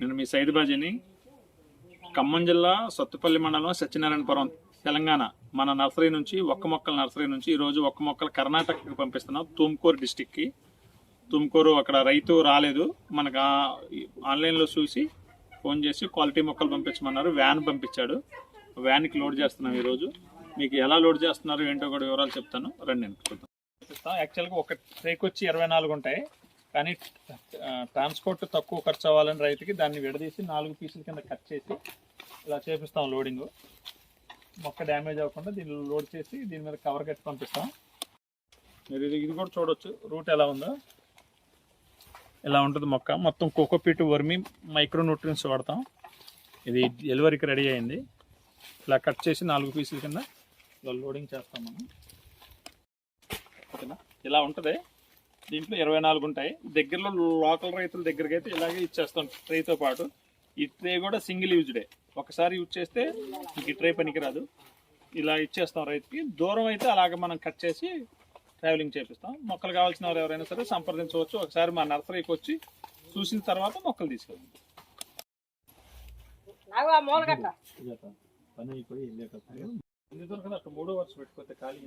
నేను మీ సైద్ బాజీని, ఖమ్మం జిల్లా సత్తుపల్లి మండలం సత్యనారాయణపురం తెలంగాణ. మన నర్సరీ నుంచి ఒక్క మొక్కల నర్సరీ నుంచి ఈరోజు ఒక్క మొక్కలు కర్ణాటకకి పంపిస్తున్నాం, తుమ్కూరు డిస్టిక్కి. తుమ్కూరు అక్కడ రైతు రాలేదు, మనకు ఆన్లైన్లో చూసి ఫోన్ చేసి క్వాలిటీ మొక్కలు పంపించమన్నారు. వ్యాన్ పంపించాడు, వ్యాన్కి లోడ్ చేస్తున్నాం ఈరోజు. మీకు ఎలా లోడ్ చేస్తున్నారు ఏంటో కూడా వివరాలు చెప్తాను, రండి. యాక్చువల్గా ఒక ట్రేక్ వచ్చి 24 ఉంటాయి, కానీ ట్రాన్స్పోర్ట్ తక్కువ ఖర్చు అవ్వాలని రైతుకి దాన్ని విడదీసి 4 పీసుల కింద కట్ చేసి ఇలా చేపిస్తాం లోడింగ్. మొక్క డ్యామేజ్ అవ్వకుండా దీన్ని లోడ్ చేసి దీని మీద కవర్ కట్టి పంపిస్తాం. మీరు ఇది కూడా చూడవచ్చు, రూట్ ఎలా ఉందో. ఇలా ఉంటుంది మొక్క. మొత్తం కోకోపీట్, వర్మి, మైక్రో న్యూట్రియన్స్ వాడతాం. ఇది డెలివరీకి రెడీ అయింది. ఇలా కట్ చేసి 4 పీసుల కింద ఇలా లోడింగ్ చేస్తాం మనం. ఓకేనా, ఇలా ఉంటుంది. దీంట్లో 24 ఉంటాయి. దగ్గరలో లోకల్ రైతుల దగ్గరికి అయితే ఇలాగే ఇచ్చేస్తాం ట్రేతో పాటు. ఈ ట్రే కూడా సింగిల్ యూజ్డే, ఒకసారి యూజ్ చేస్తే ఇంక ట్రే పనికిరాదు. ఇలా ఇచ్చేస్తాం రైతుకి. దూరం అయితే అలాగే మనం కట్ చేసి ట్రావెలింగ్ చేపిస్తాం. మొక్కలు కావాల్సిన వారు ఎవరైనా సరే సంప్రదించవచ్చు. ఒకసారి మా నర్సరీకి వచ్చి చూసిన తర్వాత మొక్కలు తీసుకెళ్ళండి. పని అయిపోయి అక్కడ 3 వరుస పెట్టుకోతే ఖాళీ